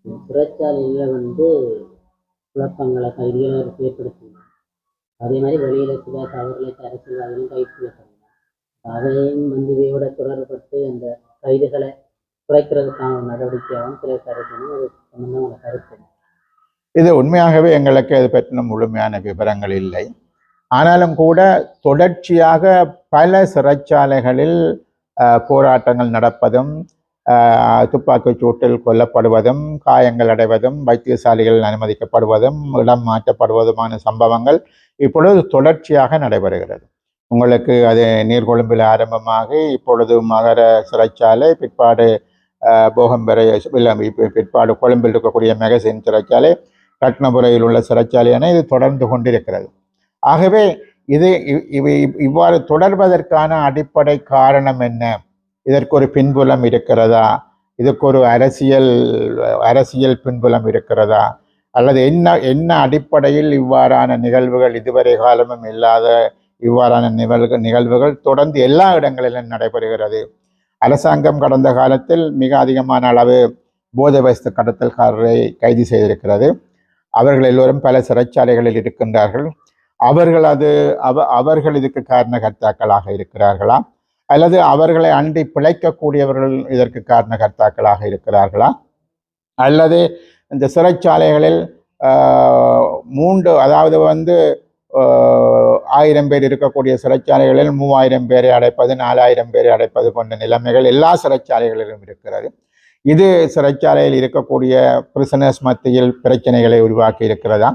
சிறைச்சாலையில் குழப்பங்களை கைதிகளை ஏற்படுத்தினாங்க. அதே மாதிரி வெளியில் சில தவறுகளை அரசியல்வாதிகளும் கைது செய்யப்பட்டாங்க. அதையும் இவையோட தொடர்பட்டு அந்த கைதுகளை குறைக்கிறதுக்கான நடவடிக்கையாகவும் சில கருத்துணும். அது சம்பந்தமான கருத்து இது உண்மையாகவே எங்களுக்கு அது பற்றின முழுமையான விவரங்கள் இல்லை. ஆனாலும் கூட தொடர்ச்சியாக பல சிறைச்சாலைகளில் போராட்டங்கள் நடப்பதும், துப்பாக்கிச் சூட்டில் கொல்லப்படுவதும், காயங்கள் அடைவதும், வைத்தியசாலைகளில் அனுமதிக்கப்படுவதும், இடம் மாற்றப்படுவதுமான சம்பவங்கள் இப்பொழுது தொடர்ச்சியாக நடைபெறுகிறது. உங்களுக்கு அது நீர்கொழும்பில் ஆரம்பமாக இப்பொழுது மகர சிறைச்சாலை, பிற்பாடு போகம்பரை, பிற்பாடு கொழும்பில் இருக்கக்கூடிய மெகசின் சிறைச்சாலை, ரத்னபுரையில் உள்ள சிறைச்சாலை என இது தொடர்ந்து கொண்டிருக்கிறது. ஆகவே இது இவ்வாறு தொடர்வதற்கான அடிப்படை காரணம் என்ன? இதற்கு ஒரு பின்புலம் இருக்கிறதா? இதற்கு ஒரு அரசியல் பின்புலம் இருக்கிறதா? அல்லது என்ன அடிப்படையில் இவ்வாறான நிகழ்வுகள் இதுவரை காலமும் இல்லாத இவ்வாறான நிகழ்வுகள் தொடர்ந்து எல்லா இடங்களிலும் நடைபெறுகிறது? அரசாங்கம் கடந்த காலத்தில் மிக அதிகமான அளவு போதை வஸ்து கடத்தல்காரரை கைது செய்திருக்கிறது. அவர்கள் எல்லோரும் பல சிறைச்சாலைகளில் இருக்கின்றார்கள். அவர்கள் இதுக்கு காரணகர்த்தாக்களாக இருக்கிறார்களா, அல்லது அவர்களை அண்டி பிழைக்கக்கூடியவர்கள் இதற்கு காரணகர்த்தாக்களாக இருக்கிறார்களா, அல்லது இந்த சிறைச்சாலைகளில் 1000 பேர் இருக்கக்கூடிய சிறைச்சாலைகளில் 3000 பேரை அடைப்பது, 4000 பேரை அடைப்பது போன்ற நிலைமைகள் எல்லா சிறைச்சாலைகளிலும் இருக்கிறது. இது சிறைச்சாலையில் இருக்கக்கூடிய பிரிசனர்ஸ் மத்தியில் பிரச்சனைகளை உருவாக்கி இருக்கிறதா?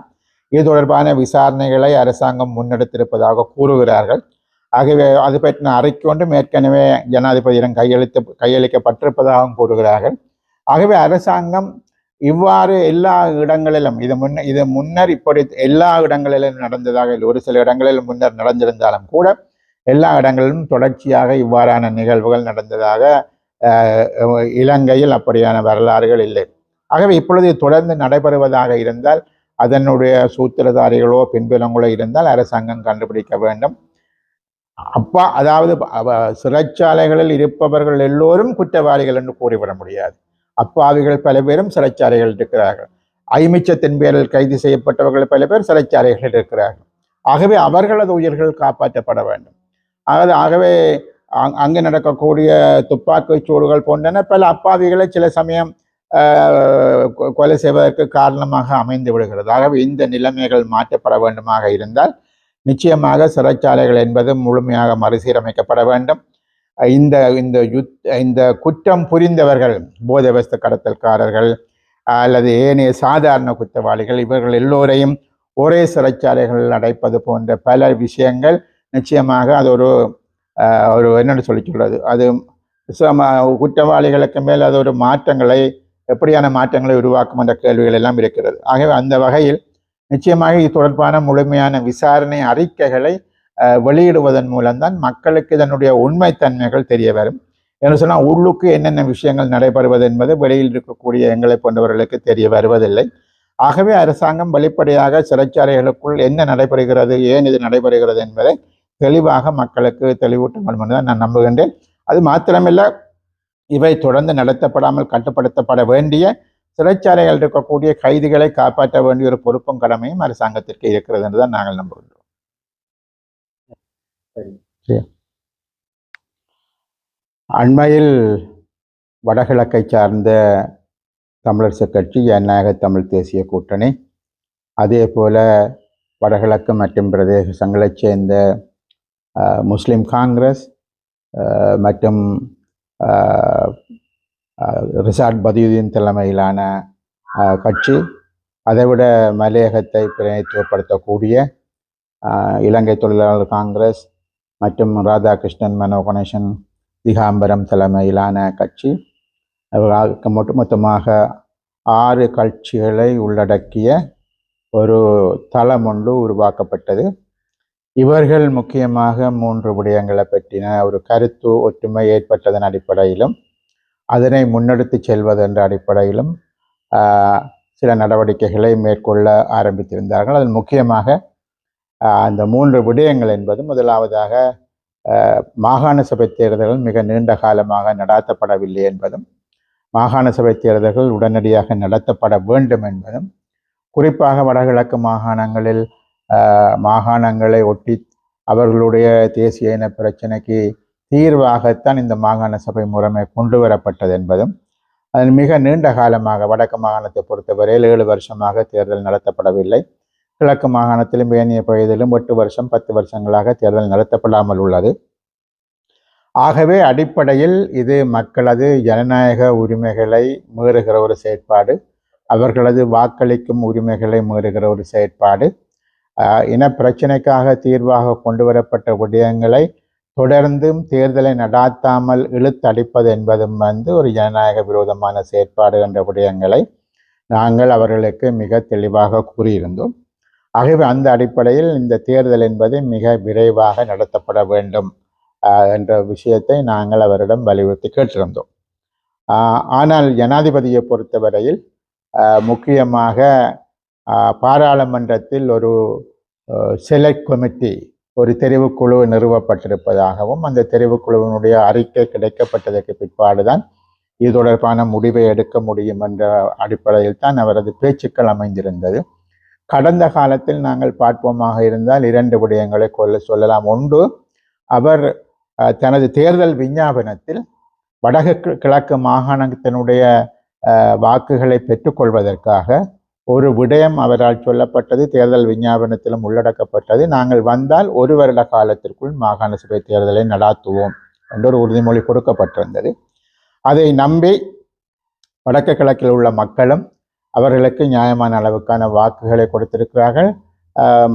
இது தொடர்பான விசாரணைகளை அரசாங்கம் முன்னெடுத்திருப்பதாக கூறுகிறார்கள். ஆகவே அது பற்றின அறிக்கை ஒன்றும் ஏற்கனவே ஜனாதிபதியிடம் கையளிக்கப்பட்டிருப்பதாகவும் கூறுகிறார்கள். ஆகவே அரசாங்கம் இவ்வாறு எல்லா இடங்களிலும் இது முன்னர் இப்படி எல்லா இடங்களிலும் நடந்ததாக, ஒரு சில இடங்களில் முன்னர் நடந்திருந்தாலும் கூட எல்லா இடங்களிலும் தொடர்ச்சியாக இவ்வாறான நிகழ்வுகள் நடந்ததாக இலங்கையில் அப்படியான வரலாறுகள் இல்லை. ஆகவே இப்பொழுது தொடர்ந்து நடைபெறுவதாக இருந்தால் அதனுடைய சூத்திரதாரிகளோ பின்புலங்களோ இருந்தால் அரசாங்கம் கண்டுபிடிக்க வேண்டும். அதாவது சிறைச்சாலைகளில் இருப்பவர்கள் எல்லோரும் குற்றவாளிகள் என்று கூறிவிட முடியாது. அப்பாவிகள் பல பேரும் சிறைச்சாலைகளில் இருக்கிறார்கள். ஐமிச்சத்தின் பேரில் கைது செய்யப்பட்டவர்கள் பல பேர் சிறைச்சாலைகளில் இருக்கிறார்கள். ஆகவே அவர்களது உயிர்கள் காப்பாற்றப்பட வேண்டும். ஆகவே அங்கு நடக்கக்கூடிய துப்பாக்கிச் சூடுகள் போன்றன பல அப்பாவிகளை சில சமயம் கொலை செய்வதற்கு காரணமாக அமைந்து விடுகிறது. ஆகவே இந்த நிலைமைகள் மாற்றப்பட வேண்டுமாக இருந்தால் நிச்சயமாக சிறைச்சாலைகள் என்பது முழுமையாக மறுசீரமைக்கப்பட வேண்டும். இந்த குற்றம் புரிந்தவர்கள், போதை வஸ்து கடத்தல்காரர்கள் அல்லது ஏனைய சாதாரண குற்றவாளிகள், இவர்கள் எல்லோரையும் ஒரே சிறைச்சாலைகளில் அடைப்பது போன்ற பல விஷயங்கள் நிச்சயமாக அது ஒரு என்னென்னு சொல்றது, அது குற்றவாளிகளுக்கு மேல் அது ஒரு எப்படியான மாற்றங்களை உருவாக்கும் என்ற கேள்விகள் எல்லாம் இருக்கிறது. ஆகவே அந்த வகையில் நிச்சயமாக இது தொடர்பான முழுமையான விசாரணை அறிக்கைகளை வெளியிடுவதன் மூலம்தான் மக்களுக்கு இதனுடைய உண்மைத்தன்மைகள் தெரிய வரும். என்று சொன்னால் உள்ளுக்கு என்னென்ன விஷயங்கள் நடைபெறுவது என்பது வெளியில் இருக்கக்கூடிய எங்களை போன்றவர்களுக்கு தெரிய வருவதில்லை. ஆகவே அரசாங்கம் வெளிப்படையாக சிறைச்சாலைகளுக்குள் என்ன நடைபெறுகிறது, ஏன் இது நடைபெறுகிறது என்பதை தெளிவாக மக்களுக்கு தெளிவூட்ட வேண்டும் என்று நான் நம்புகின்றேன். அது மாத்திரமல்ல, இவை தொடர்ந்து நடத்தப்படாமல் கட்டுப்படுத்தப்பட வேண்டிய சிறைச்சாலைகள் இருக்கக்கூடிய கைதிகளை காப்பாற்ற வேண்டிய ஒரு பொறுப்பும் கடமையும் அரசாங்கத்திற்கு இருக்கிறது என்றுதான் நாங்கள் நம்புகின்றோம். அண்மையில் வடகிழக்கை சார்ந்த தமிழரசு கட்சி, ஜனநாயக தமிழ் தேசிய கூட்டணி, அதே போல வடகிழக்கு மற்றும் பிரதேசங்களைச் சேர்ந்த முஸ்லிம் காங்கிரஸ் மற்றும் ரிசாட் பதியுதீன் தலைமையிலான கட்சி, அதைவிட மலையகத்தை பிரதிநிதித்துவப்படுத்தக்கூடிய இலங்கை தொழிலாளர் காங்கிரஸ் மற்றும் ராதாகிருஷ்ணன் மனோகணேசன் திகாம்பரம் தலைமையிலான கட்சி, மொத்தமாக 6 கட்சிகளை உள்ளடக்கிய ஒரு தளம் ஒன்று உருவாக்கப்பட்டது. இவர்கள் முக்கியமாக 3 விடயங்களை பற்றின ஒரு கருத்து ஒற்றுமை ஏற்பட்டதன் அடிப்படையிலும் அதனை முன்னெடுத்து செல்வது என்ற அடிப்படையிலும் சில நடவடிக்கைகளை மேற்கொள்ள ஆரம்பித்திருந்தார்கள். அதில் முக்கியமாக அந்த 3 விடயங்கள் என்பது, முதலாவதாக மாகாண சபை தேர்தல்கள் மிக நீண்ட காலமாக நடாத்தப்படவில்லை என்பதும், மாகாண சபை தேர்தல்கள் உடனடியாக நடத்தப்பட வேண்டும் என்பதும், குறிப்பாக வடகிழக்கு மாகாணங்களில் மாகாணங்களை ஒட்டி அவர்களுடைய தேசிய இன பிரச்சனைக்கு தீர்வாகத்தான் இந்த மாகாண சபை முறைமை கொண்டு வரப்பட்டது என்பதும், அதில் மிக நீண்ட காலமாக வடக்கு மாகாணத்தை பொறுத்தவரையில் 7 வருஷமாக தேர்தல் நடத்தப்படவில்லை. கிழக்கு மாகாணத்திலும் ஏனைய பகுதியிலும் 8 வருஷம் 10 வருஷங்களாக தேர்தல் நடத்தப்படாமல் உள்ளது. ஆகவே அடிப்படையில் இது மக்களது ஜனநாயக உரிமைகளை மீறுகிற ஒரு செயற்பாடு, அவர்களது வாக்களிக்கும் உரிமைகளை மீறுகிற ஒரு செயற்பாடு, இன பிரச்சினைக்காக தீர்வாக கொண்டு வரப்பட்ட விடயங்களை தொடர்ந்தும் தேர்தலை நடாத்தாமல் இழுத்தடிப்பது என்பதும் ஒரு ஜனநாயக விரோதமான செயற்பாடு என்ற விடயங்களை நாங்கள் அவர்களுக்கு மிக தெளிவாக கூறியிருந்தோம். ஆகவே அந்த அடிப்படையில் இந்த தேர்தல் என்பது மிக விரைவாக நடத்தப்பட வேண்டும் என்ற விஷயத்தை நாங்கள் அவரிடம் வலியுறுத்தி கேட்டிருந்தோம். ஆனால் ஜனாதிபதியை பொறுத்தவரையில் முக்கியமாக பாராளுமன்றத்தில் ஒரு செலக்ட் கமிட்டி, ஒரு தெரிவுக்குழு நிறுவப்பட்டிருப்பதாகவும், அந்த தெரிவுக்குழுவினுடைய அறிக்கை கிடைக்கப்பட்டதற்கு பிற்பாடுதான் இது தொடர்பான முடிவை எடுக்க முடியும் என்ற அடிப்படையில் தான் அவரது பேச்சுக்கள் அமைந்திருந்தது. கடந்த காலத்தில் நாங்கள் பார்ப்போமாக இருந்தால் 2 விடயங்களை சொல்லலாம். ஒன்று, அவர் தனது தேர்தல் விஞ்ஞாபனத்தில் வடக்கு கிழக்கு மாகாணத்தினுடைய வாக்குகளை பெற்றுக்கொள்வதற்காக ஒரு விடயம் அவரால் சொல்லப்பட்டது, தேர்தல் விஞ்ஞாபனத்திலும் உள்ளடக்கப்பட்டது. நாங்கள் வந்தால் 1 வருட காலத்திற்குள் மாகாண சபை தேர்தலை நடாத்துவோம் என்ற ஒரு உறுதிமொழி கொடுக்கப்பட்டிருந்தது. அதை நம்பி வடக்கு கிழக்கில் உள்ள மக்களும் அவர்களுக்கு நியாயமான அளவுக்கான வாக்குகளை கொடுத்திருக்கிறார்கள்.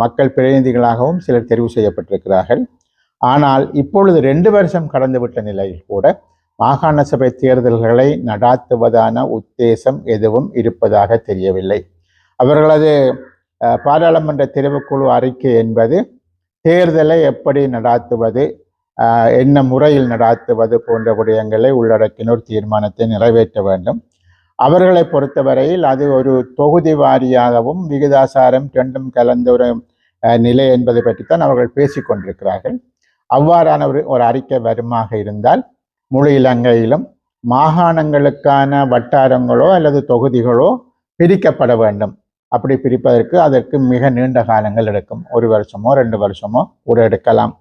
மக்கள் பிரதிநிதிகளாகவும் சிலர் தெரிவு செய்யப்பட்டிருக்கிறார்கள். ஆனால் இப்பொழுது 2 வருஷம் கடந்துவிட்ட நிலையில் கூட மாகாண சபை தேர்தல்களை நடாத்துவதான உத்தேசம் எதுவும் இருப்பதாக தெரியவில்லை. அவர்களது பாராளுமன்ற தெரிவுக்குழு அறிக்கை என்பது தேர்தலை எப்படி நடாத்துவது, என்ன முறையில் நடாத்துவது போன்ற விடயங்களை உள்ளடக்கின ஒரு தீர்மானத்தை நிறைவேற்ற வேண்டும். அவர்களை பொறுத்தவரையில் அது ஒரு தொகுதி வாரியாகவும் விகிதாசாரம் 2ம் கலந்த ஒரு நிலை என்பதை பற்றித்தான் அவர்கள் பேசிக்கொண்டிருக்கிறார்கள். அவ்வாறான ஒரு அறிக்கை வருமாக இருந்தால் முழு இலங்கையிலும் மாகாணங்களுக்கான வட்டாரங்களோ அல்லது தொகுதிகளோ பிரிக்கப்பட வேண்டும். அப்படி பிரிப்பதற்கு அதற்கு மிக நீண்ட காலங்கள் எடுக்கும். 1 வருஷமோ 2 வருஷமோ கூட எடுக்கலாம்.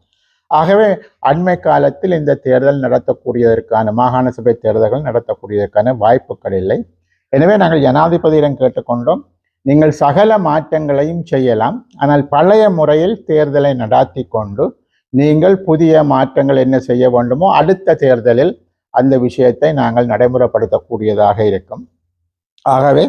ஆகவே அண்மை காலத்தில் இந்த தேர்தல் நடத்தக்கூடியதற்கான மாகாண சபை தேர்தல்கள் நடத்தக்கூடியதற்கான வாய்ப்புகள் இல்லை. எனவே நாங்கள் ஜனாதிபதியிடம் கேட்டுக்கொண்டோம், நீங்கள் சகல மாற்றங்களையும் செய்யலாம், ஆனால் பழைய முறையில் தேர்தலை நடாத்தி கொண்டு நீங்கள் புதிய மாற்றங்கள் என்ன செய்ய வேண்டுமோ அடுத்த தேர்தலில் அந்த விஷயத்தை நாங்கள் நடைமுறைப்படுத்தக்கூடியதாக இருக்கும். ஆகவே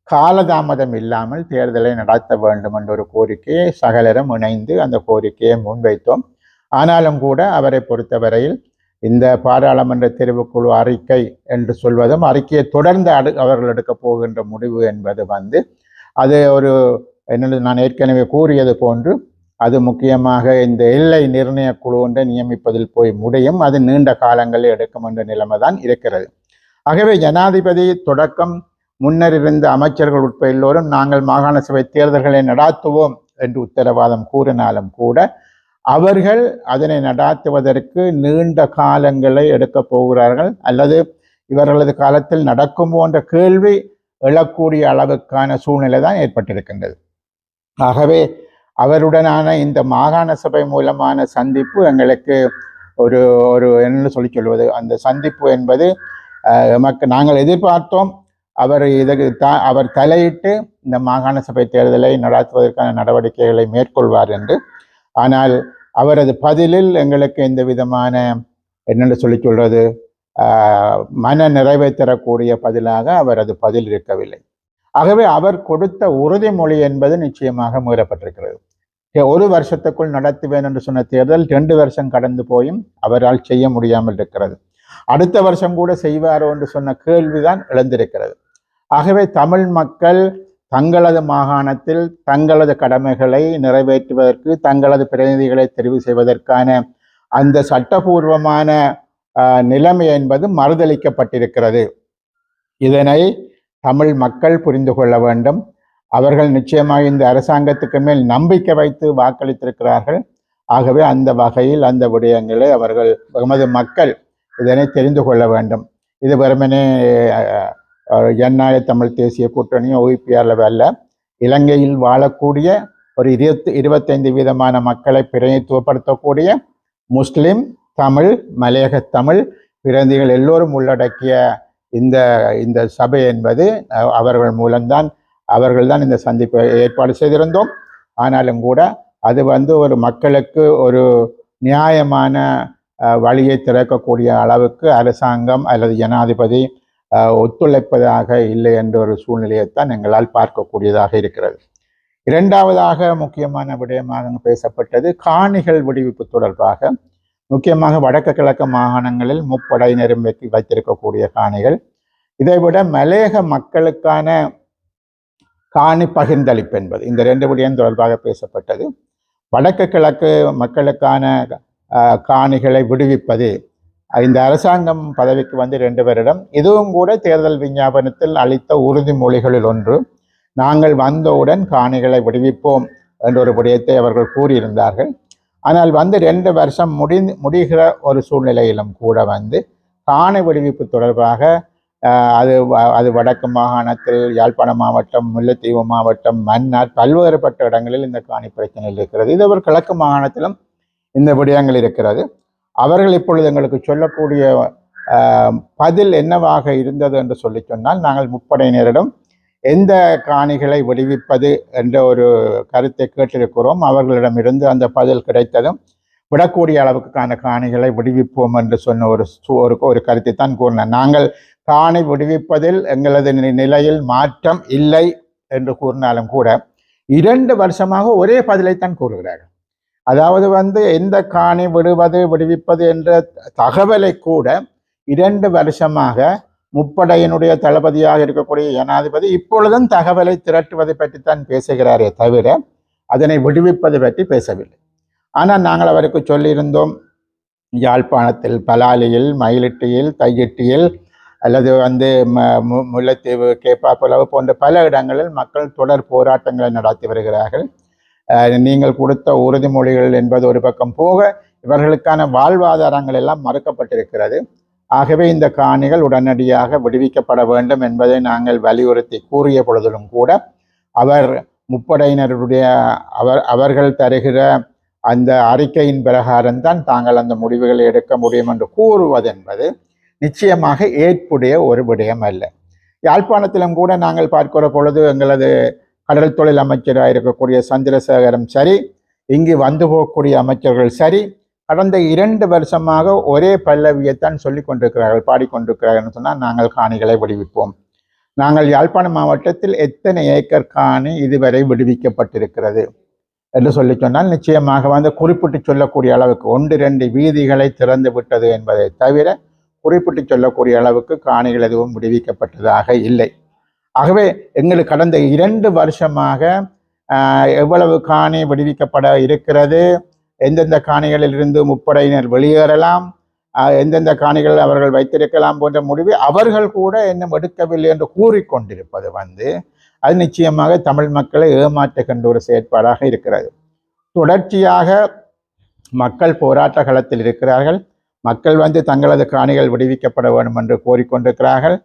காலதாமதம் இல்லாமல் தேர்தலை நடத்த வேண்டும் என்ற ஒரு கோரிக்கையை சகலரும் இணைந்து அந்த கோரிக்கையை முன்வைத்தோம். ஆனாலும் கூட அவரை பொறுத்தவரையில் இந்த பாராளுமன்ற தெரிவுக்குழு அறிக்கை என்று சொல்வதும், அறிக்கையை தொடர்ந்து அவர்கள் எடுக்க போகின்ற முடிவு என்பது அது ஒரு நான் ஏற்கனவே கூறியது போன்று அது முக்கியமாக இந்த எல்லை நிர்ணய குழு ஒன்றை நியமிப்பதில் போய் முடியும். அது நீண்ட காலங்களில் எடுக்கும் என்ற நிலைமை தான் இருக்கிறது. ஆகவே ஜனாதிபதி தொடக்கம் முன்னர் இருந்த அமைச்சர்கள் உட்பட எல்லோரும் நாங்கள் மாகாண சபை தேர்தல்களை நடாத்துவோம் என்று உத்தரவாதம் கூறினாலும் கூட அவர்கள் அதனை நடாத்துவதற்கு நீண்ட காலங்களை எடுக்கப் போகிறார்கள், அல்லது இவர்களது காலத்தில் நடக்கும் போன்ற கேள்வி எழக்கூடிய அளவுக்கான சூழ்நிலை தான் ஏற்பட்டிருக்கின்றது. ஆகவே அவருடனான இந்த மாகாண சபை மூலமான சந்திப்பு எங்களுக்கு ஒரு ஒரு என்ன சொல்வது, அந்த சந்திப்பு என்பது நாங்கள் எதிர்பார்த்தோம். அவர் தலையிட்டு இந்த மாகாண சபை தேர்தலை நடாத்துவதற்கான நடவடிக்கைகளை மேற்கொள்வார் என்று. ஆனால் அவரது பதிலில் எங்களுக்கு எந்த விதமான என்னென்னு சொல்வது மன நிறைவை தரக்கூடிய பதிலாக அவரது பதில் இருக்கவில்லை. ஆகவே அவர் கொடுத்த உறுதிமொழி என்பது நிச்சயமாக மீறப்பட்டிருக்கிறது. 1 வருஷத்துக்குள் நடத்துவேன் என்று சொன்ன தேர்தல் 2 வருஷம் கடந்து போயும் அவரால் செய்ய முடியாமல் இருக்கிறது. அடுத்த வருஷம் கூட செய்வாரோ என்று சொன்ன கேள்விதான் எழுந்திருக்கிறது. ஆகவே தமிழ் மக்கள் தங்களது மாகாணத்தில் தங்களது கடமைகளை நிறைவேற்றுவதற்கு, தங்களது பிரதிநிதிகளை தெரிவு செய்வதற்கான அந்த சட்டபூர்வமான நிலைமை என்பது மறுதளிக்கப்பட்டிருக்கிறது. இதனை தமிழ் மக்கள் புரிந்து கொள்ள வேண்டும். அவர்கள் நிச்சயமாக இந்த அரசாங்கத்துக்கு மேல் நம்பிக்கை வைத்து வாக்களித்திருக்கிறார்கள். ஆகவே அந்த வகையில் அந்த விடயங்களை எமது மக்கள் இதனை தெரிந்து கொள்ள வேண்டும். இது வெறுமனே ஜனநாயக தமிழ் தேசிய கூட்டணியும் OPRல அல்ல, இலங்கையில் வாழக்கூடிய ஒரு 25% மக்களை பிரதிநிதித்துவப்படுத்தக்கூடிய முஸ்லிம், தமிழ், மலையக தமிழ் பிரதிநிதிகள் எல்லோரும் உள்ளடக்கிய இந்த சபை என்பது அவர்கள்தான் இந்த சந்திப்பை ஏற்பாடு செய்திருந்தோம். ஆனாலும் கூட அது ஒரு மக்களுக்கு ஒரு நியாயமான வழியை திறக்கக்கூடிய அளவுக்கு அரசாங்கம் அல்லது ஜனாதிபதி ஒத்துழைப்பதாக இல்லை என்ற ஒரு சூழ்நிலையைத்தான் எங்களால் பார்க்கக்கூடியதாக இருக்கிறது. இரண்டாவதாக முக்கியமான விடயமாக பேசப்பட்டது காணிகள் விடுவிப்பு தொடர்பாக. முக்கியமாக வடக்கு கிழக்கு மாகாணங்களில் முப்படையினரும் வைத்திருக்கக்கூடிய காணிகள், இதைவிட மலையக மக்களுக்கான காணி பகிர்ந்தளிப்பு என்பது, இந்த 2 விடயம் தொடர்பாக பேசப்பட்டது. வடக்கு கிழக்கு மக்களுக்கான காணிகளை விடுவிப்பது, இந்த அரசாங்கம் பதவிக்கு 2 வருடம், இதுவும் கூட தேர்தல் விஞ்ஞாபனத்தில் அளித்த உறுதிமொழிகளில் ஒன்று. நாங்கள் வந்தவுடன் காணிகளை விடுவிப்போம் என்ற ஒரு விடயத்தை அவர்கள் கூறியிருந்தார்கள். ஆனால் 2 வருஷம் முடிகிற ஒரு சூழ்நிலையிலும் கூட காணி விடுவிப்பு தொடர்பாக அது வடக்கு மாகாணத்தில் யாழ்ப்பாண மாவட்டம், முல்லைத்தீவு மாவட்டம், மன்னார் பல்வேறுபட்ட இடங்களில் இந்த காணி பிரச்சனைகள் இருக்கிறது. இது ஒரு கிழக்கு மாகாணத்திலும் இந்த விடயங்கள் இருக்கிறது. அவர்கள் இப்பொழுது எங்களுக்கு சொல்லக்கூடிய பதில் என்னவாக இருந்தது என்று சொன்னால், நாங்கள் முப்படையினரிடம் எந்த காணிகளை விடுவிப்பது என்ற ஒரு கருத்தை கேட்டிருக்கிறோம். அவர்களிடமிருந்து அந்த பதில் கிடைத்ததும் விடக்கூடிய அளவுக்கான காணிகளை விடுவிப்போம் என்று சொன்ன ஒரு கருத்தை தான் கூறினார். நாங்கள் காணி விடுவிப்பதில் எங்களது நிலையில் மாற்றம் இல்லை என்று கூறினாலும் கூட 2 வருஷமாக ஒரே பதிலைத்தான் கூறுகிறார்கள். அதாவது எந்த காணி விடுவிப்பது என்ற தகவலை கூட 2 வருஷமாக முப்படையினுடைய தளபதியாக இருக்கக்கூடிய ஜனாதிபதி இப்பொழுதும் தகவலை திரட்டுவதை பற்றித்தான் பேசுகிறாரே தவிர அதனை விடுவிப்பது பற்றி பேசவில்லை. ஆனால் நாங்கள் அவருக்கு சொல்லியிருந்தோம், யாழ்ப்பாணத்தில் பலாலியில், மயிலிட்டியில், தையிட்டியில் அல்லது முல்லைத்தீவு, கேப்பாப்புலவு போன்ற பல இடங்களில் மக்கள் தொடர் போராட்டங்களை நடத்தி வருகிறார்கள். நீங்கள் கொடுத்த உறுதிமொழிகள் என்பது ஒரு பக்கம் போக, இவர்களுக்கான வாழ்வாதாரங்கள் எல்லாம் மறுக்கப்பட்டிருக்கிறது. ஆகவே இந்த காணிகள் உடனடியாக விடுவிக்கப்பட வேண்டும் என்பதை நாங்கள் வலியுறுத்தி கூறிய பொழுதிலும் கூட அவர் முப்படையினருடைய அவர்கள் தருகிற அந்த அறிக்கையின் பிரகாரம்தான் தாங்கள் அந்த முடிவுகளை எடுக்க முடியும் என்று கூறுவதென்பது நிச்சயமாக ஏற்புடைய ஒரு விடயம் அல்ல. யாழ்ப்பாணத்திலும் கூட நாங்கள் பார்க்கிற பொழுது எங்களது கடல் தொழில் அமைச்சராக இருக்கக்கூடிய சந்திரசேகரம் சரி, இங்கு வந்து போகக்கூடிய அமைச்சர்கள் சரி, கடந்த 2 வருஷமாக ஒரே பல்லவியைத்தான் சொல்லிக் கொண்டிருக்கிறார்கள், பாடிக்கொண்டிருக்கிறார்கள் சொன்னால், நாங்கள் காணிகளை விடுவிப்போம். நாங்கள் யாழ்ப்பாண மாவட்டத்தில் எத்தனை ஏக்கர் காணி இதுவரை விடுவிக்கப்பட்டிருக்கிறது என்று சொல்லி சொன்னால் நிச்சயமாக குறிப்பிட்டு சொல்லக்கூடிய அளவுக்கு 1-2 வீதிகளை திறந்து விட்டது என்பதை தவிர குறிப்பிட்டு சொல்லக்கூடிய அளவுக்கு காணிகள் எதுவும் விடுவிக்கப்பட்டதாக இல்லை. ஆகவே எங்களுக்கு கடந்த 2 வருஷமாக எவ்வளவு காணி விடுவிக்கப்பட இருக்கிறது, எந்தெந்த காணிகளில் இருந்து முப்படையினர் வெளியேறலாம், எந்தெந்த காணிகள் அவர்கள் வைத்திருக்கலாம் போன்ற முடிவை அவர்கள் கூட இன்னும் எடுக்கவில்லை என்று கூறிக்கொண்டிருப்பது அது நிச்சயமாக தமிழ் மக்களை ஏமாற்றுகின்ற ஒரு செயற்பாடாக இருக்கிறது. தொடர்ச்சியாக மக்கள் போராட்ட களத்தில் இருக்கிறார்கள். மக்கள் தங்களது காணிகள் விடுவிக்கப்பட வேண்டும் என்று கோரிக்கொண்டிருக்கிறார்கள்.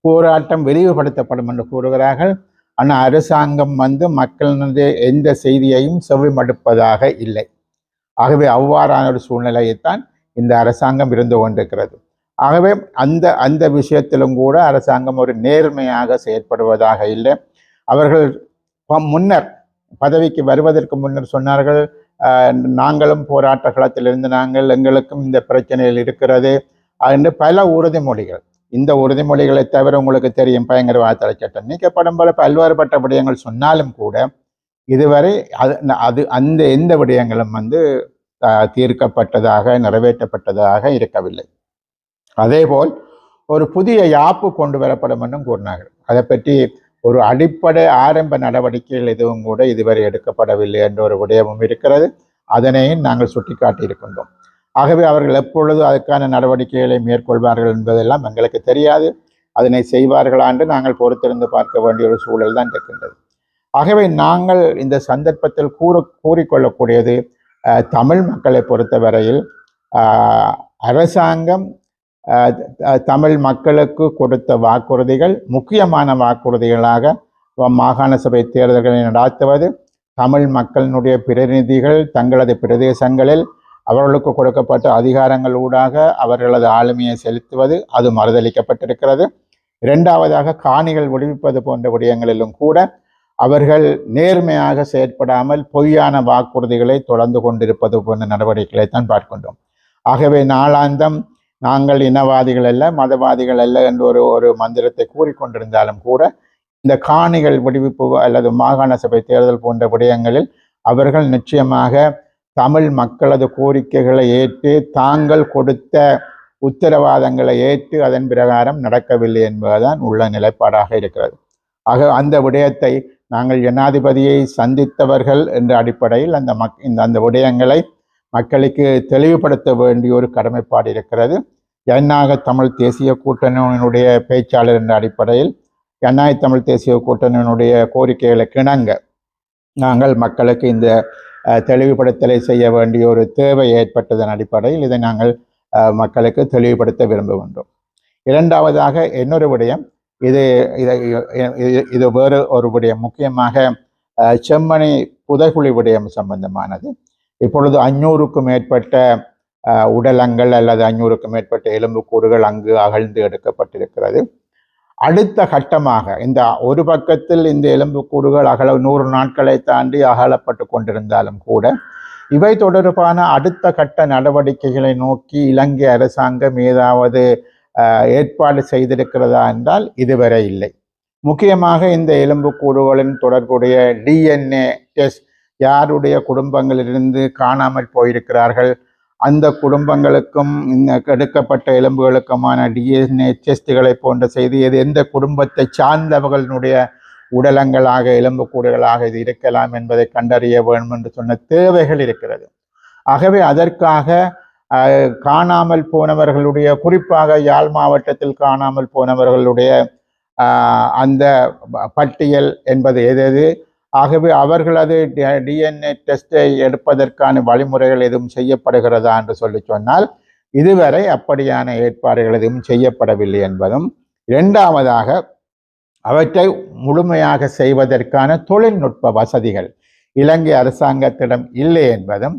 போராட்டம் விரிவுபடுத்தப்படும் என்று கூறுகிறார்கள். ஆனால் அரசாங்கம் மக்களினது எந்த செய்தியையும் செவிமடுப்பதாக இல்லை. ஆகவே அவ்வாறான ஒரு சூழ்நிலையைத்தான் இந்த அரசாங்கம் இருந்து கொண்டிருக்கிறது. ஆகவே அந்த விஷயத்திலும் கூட அரசாங்கம் ஒரு நேர்மையாக செயற்படுவதாக இல்லை. அவர்கள் முன்னர் பதவிக்கு வருவதற்கு முன்னர் சொன்னார்கள், நாங்களும் போராட்ட களத்திலிருந்து எங்களுக்கும் இந்த பிரச்சனையில் இருக்கிறது என்று பல உறுதிமொழிகள். இந்த உறுதிமொழிகளை தவிர உங்களுக்கு தெரியும், பயங்கரவாத தடை சட்டம் நீக்கப்படும் போல பல்வேறுபட்ட விடயங்கள் சொன்னாலும் கூட இதுவரை அந்த எந்த விடயங்களும் தீர்க்கப்பட்டதாக நிறைவேற்றப்பட்டதாக இருக்கவில்லை. அதேபோல் ஒரு புதிய யாப்பு கொண்டு வரப்படும் என்றும் கூறினார்கள். அதை பற்றி ஒரு அடிப்படை ஆரம்ப நடவடிக்கைகள் எதுவும் கூட இதுவரை எடுக்கப்படவில்லை என்ற ஒரு விடயமும் இருக்கிறது. அதனையும் நாங்கள் சுட்டிக்காட்டி இருக்கின்றோம். ஆகவே அவர்கள் எப்பொழுது அதுக்கான நடவடிக்கைகளை மேற்கொள்வார்கள் என்பதெல்லாம் எங்களுக்கு தெரியாது. அதனை செய்வார்களா என்று நாங்கள் பொறுத்திருந்து பார்க்க வேண்டிய ஒரு சூழல் தான் இருக்கின்றது. ஆகவே நாங்கள் இந்த சந்தர்ப்பத்தில் கூறிக்கொள்ளக்கூடியது, தமிழ் மக்களை பொறுத்தவரையில் அரசாங்கம் தமிழ் மக்களுக்கு கொடுத்த வாக்குறுதிகள் முக்கியமான வாக்குறுதிகளாக மாகாண சபை தேர்தல்களை நடாத்துவது, தமிழ் மக்களினுடைய பிரதிநிதிகள் தங்களது பிரதேசங்களில் அவர்களுக்கு கொடுக்கப்பட்ட அதிகாரங்கள் ஊடாக அவர்களது ஆளுமையை செலுத்துவது, அது மறுதளிக்கப்பட்டிருக்கிறது. இரண்டாவதாக காணிகள் விடுவிப்பது போன்ற விடயங்களிலும் கூட அவர்கள் நேர்மையாக செயற்படாமல் பொய்யான வாக்குறுதிகளை தொடர்ந்து கொண்டிருப்பது போன்ற நடவடிக்கைகளை தான் பார்க்கின்றோம். ஆகவே நாளாந்தம் நாங்கள் இனவாதிகள் அல்ல, மதவாதிகள் அல்ல என்று ஒரு மந்திரத்தை கூறிக்கொண்டிருந்தாலும் கூட இந்த காணிகள் விடுவிப்பு அல்லது மாகாண சபை தேர்தல் போன்ற விடயங்களில் அவர்கள் நிச்சயமாக தமிழ் மக்களது கோரிக்கைகளை ஏற்று தாங்கள் கொடுத்த உத்தரவாதங்களை ஏற்று அதன் பிரகாரம் நடக்கவில்லை என்பதுதான் உள்ள நிலைப்பாடாக இருக்கிறது. ஆக அந்த விடயத்தை நாங்கள் ஜனாதிபதியை சந்தித்தவர்கள் என்ற அடிப்படையில் அந்த விடயங்களை மக்களுக்கு தெளிவுபடுத்த வேண்டிய ஒரு கடமைப்பாடு இருக்கிறது. ஜனநாயக தமிழ் தேசிய கூட்டணியினுடைய பேச்சாளர் என்ற அடிப்படையில் ஜனநாயக தமிழ் தேசிய கூட்டணியினுடைய கோரிக்கைகளை கிணங்க நாங்கள் மக்களுக்கு இந்த தெளிவுபடுத்தலை செய்ய வேண்டிய ஒரு தேவை ஏற்பட்டதன் அடிப்படையில் இதை நாங்கள் மக்களுக்கு தெளிவுபடுத்த விரும்புகின்றோம். இரண்டாவதாக இன்னொரு விடயம், இது வேறு ஒரு விடயம், முக்கியமாக செம்மணி புதைகுழி விடயம் சம்பந்தமானது. இப்பொழுது 500க்கும் மேற்பட்ட உடலங்கள் அல்லது 500க்கும் மேற்பட்ட எலும்புக்கூடுகள் அங்கு அகழ்ந்து எடுக்கப்பட்டிருக்கிறது. அடுத்த கட்டமாக இந்த ஒரு பக்கத்தில் இந்த எலும்புக்கூடுகள் 100 நாட்களை தாண்டி அகலப்பட்டு கொண்டிருந்தாலும் கூட இவை தொடர்பான அடுத்த கட்ட நடவடிக்கைகளை நோக்கி இலங்கை அரசாங்கம் ஏதாவது ஏற்பாடு செய்திருக்கிறதா என்றால் இதுவரை இல்லை. முக்கியமாக இந்த எலும்புக்கூடுகளின் தொடர்புடைய DNA டெஸ்ட், யாருடைய குடும்பங்களிலிருந்து காணாமல் போயிருக்கிறார்கள் அந்த குடும்பங்களுக்கும் எடுக்கப்பட்ட எலும்புகளுக்குமான DNA டெஸ்ட்டுகளை போன்ற செய்தி, இது எந்த குடும்பத்தை சார்ந்தவர்களுடைய உடலங்களாக எலும்புக்கூடுகளாக இது இருக்கலாம் என்பதை கண்டறிய வேண்டும் என்று சொன்ன தேவைகள் இருக்கிறது. ஆகவே அதற்காக காணாமல் போனவர்களுடைய, குறிப்பாக யாழ் மாவட்டத்தில் காணாமல் போனவர்களுடைய அந்த பட்டியல் என்பது எது, ஆகவே அவர்களது DNA டெஸ்ட்டை எடுப்பதற்கான வழிமுறைகள் எதுவும் செய்யப்படுகிறதா என்று சொன்னால் இதுவரை அப்படியான ஏற்பாடுகள் எதுவும் செய்யப்படவில்லை என்பதும், இரண்டாவதாக அவற்றை முழுமையாக செய்வதற்கான தொழில்நுட்ப வசதிகள் இலங்கை அரசாங்கத்திடம் இல்லை என்பதும்,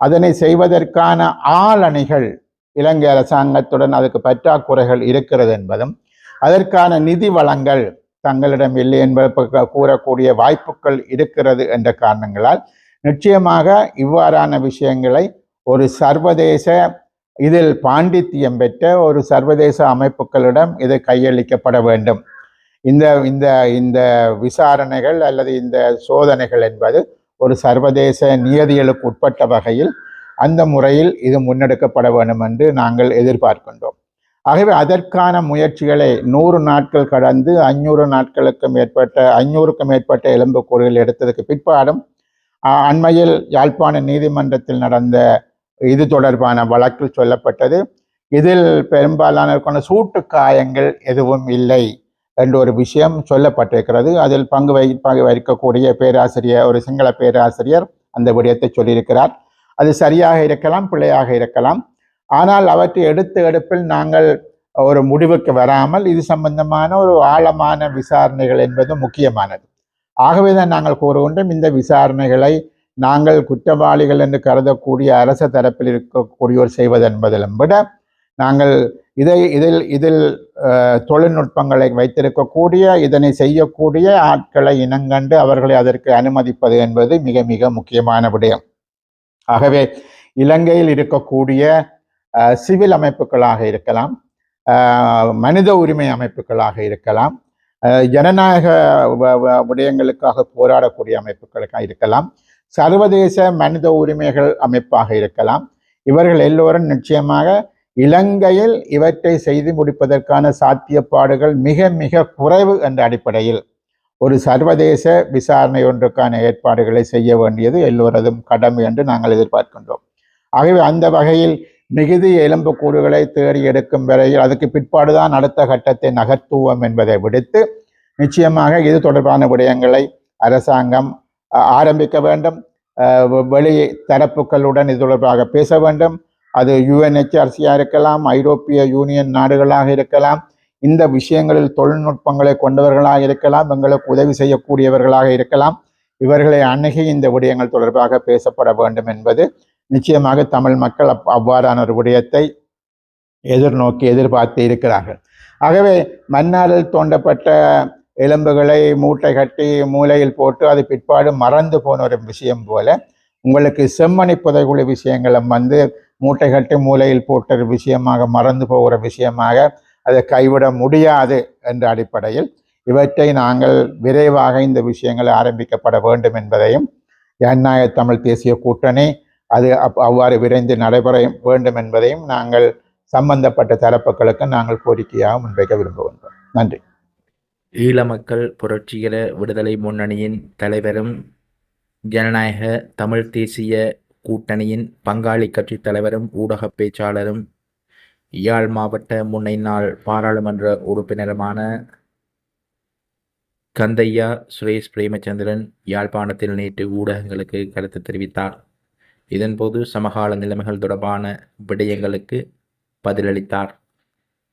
அதனை செய்வதற்கான ஆளணிகள் இலங்கை அரசாங்கத்துடன் அதுக்கு பற்றாக்குறைகள் இருக்கிறது என்பதும், அதற்கான நிதி வளங்கள் தங்களிடம் இல்லை என்பது கூறக்கூடிய வாய்ப்புகள் இருக்கிறது என்ற காரணங்களால் நிச்சயமாக இவ்வாறான விஷயங்களை ஒரு சர்வதேச, இதில் பாண்டித்தியம் பெற்ற ஒரு சர்வதேச அமைப்புகளிடம் இது கையளிக்கப்பட வேண்டும். இந்த விசாரணைகள் அல்லது இந்த சோதனைகள் என்பது ஒரு சர்வதேச நியதிகளுக்கு உட்பட்ட வகையில் அந்த முறையில் இது முன்னெடுக்கப்பட வேண்டும் என்று நாங்கள் எதிர்பார்க்கின்றோம். ஆகவே அதற்கான முயற்சிகளை 100 நாட்கள் கடந்து 500க்கும் மேற்பட்ட எலும்புக்கூடுகள் எடுத்ததுக்கு பிற்பாடும் அண்மையில் யாழ்ப்பாண நீதிமன்றத்தில் நடந்த இது தொடர்பான வழக்கில் சொல்லப்பட்டது, இதில் பெரும்பாலான சூட்டு காயங்கள் எதுவும் இல்லை என்ற ஒரு விஷயம் சொல்லப்பட்டிருக்கிறது. அதில் பங்கு வகிக்கக்கூடிய பேராசிரியர், ஒரு சிங்கள பேராசிரியர் அந்த விடயத்தை சொல்லியிருக்கிறார். அது சரியாக இருக்கலாம், பிழையாக இருக்கலாம். ஆனால் அவற்றை எடுப்பில் நாங்கள் ஒரு முடிவுக்கு வராமல் இது சம்பந்தமான ஒரு ஆழமான விசாரணைகள் என்பது முக்கியமானது. ஆகவே தான் நாங்கள் கூறுகின்றோம், இந்த விசாரணைகளை நாங்கள் குற்றவாளிகள் என்று கருதக்கூடிய அரசு தரப்பில் இருக்கக்கூடியோர் செய்வது என்பதிலும் விட நாங்கள் இதில் தொழில்நுட்பங்களை வைத்திருக்கக்கூடிய, இதனை செய்யக்கூடிய ஆட்களை இனங்கண்டு அவர்களை அதற்கு அனுமதிப்பது என்பது மிக மிக முக்கியமான விடயம். ஆகவே இலங்கையில் இருக்கக்கூடிய சிவில் அமைப்புகளாக இருக்கலாம், மனித உரிமை அமைப்புகளாக இருக்கலாம், ஜனநாயக விடயங்களுக்காக போராடக்கூடிய அமைப்புகளுக்காக இருக்கலாம், சர்வதேச மனித உரிமைகள் அமைப்பாக இருக்கலாம், இவர்கள் எல்லோரும் நிச்சயமாக இலங்கையில் இவற்றை செய்து முடிப்பதற்கான சாத்தியப்பாடுகள் மிக மிக குறைவு என்ற அடிப்படையில் ஒரு சர்வதேச விசாரணை ஒன்றுக்கான ஏற்பாடுகளை செய்ய வேண்டியது எல்லோரதும் கடமை என்று நாங்கள் எதிர்பார்க்கின்றோம். ஆகவே அந்த வகையில் மிகுதி எலும்புக்கூடுகளை தேடி எடுக்கும் வரையில் அதுக்கு பிற்பாடுதான் அடுத்த கட்டத்தை நகர்த்துவோம் என்பதை விடுத்து நிச்சயமாக இது தொடர்பான விடயங்களை அரசாங்கம் ஆரம்பிக்க வேண்டும். வெளி தரப்புகளுடன் இது தொடர்பாக பேச வேண்டும். அது UNHRC-யாக இருக்கலாம், ஐரோப்பிய யூனியன் நாடுகளாக இருக்கலாம், இந்த விஷயங்களில் தொழில்நுட்பங்களை கொண்டவர்களாக இருக்கலாம், எங்களுக்கு உதவி செய்யக்கூடியவர்களாக இருக்கலாம். இவர்களை அணுகி இந்த விடயங்கள் தொடர்பாக பேசப்பட வேண்டும் என்பது நிச்சயமாக தமிழ் மக்கள் அவ்வாறான ஒரு விடயத்தை எதிர்பார்த்து இருக்கிறார்கள். ஆகவே மன்னாரில் தோண்டப்பட்ட எலும்புகளை மூட்டை கட்டி மூலையில் போட்டு அது பிற்பாடு மறந்து போன ஒரு விஷயம் போல உங்களுக்கு செம்மணி புதைகுழி விஷயங்களும் மூட்டை கட்டி மூலையில் போட்ட ஒரு விஷயமாக மறந்து போகிற விஷயமாக அதை கைவிட முடியாது என்ற அடிப்படையில் இவற்றை நாங்கள் விரைவாக இந்த விஷயங்கள் ஆரம்பிக்கப்பட வேண்டும் என்பதையும் ஜனநாயக தமிழ் தேசிய கூட்டணி அது அவ்வாறு விரைந்து நடைபெற வேண்டும் என்பதையும் நாங்கள் சம்பந்தப்பட்ட தரப்புகளுக்கு நாங்கள் கோரிக்கையாக முன்வைக்க விரும்புகின்றோம். நன்றி. ஈழ மக்கள் புரட்சிகர விடுதலை முன்னணியின் தலைவரும் ஜனநாயக தமிழ் தேசிய கூட்டணியின் பங்காளி கட்சி தலைவரும் ஊடக பேச்சாளரும் யாழ் மாவட்ட முன்னாள் பாராளுமன்ற உறுப்பினருமான கந்தையா சுரேஷ் பிரேமச்சந்திரன் யாழ்ப்பாணத்தில் நேற்று ஊடகங்களுக்கு கருத்து தெரிவித்தார். இதன்போது சமகால நிலைமைகள் தொடர்பான விடயங்களுக்கு பதிலளித்தார்.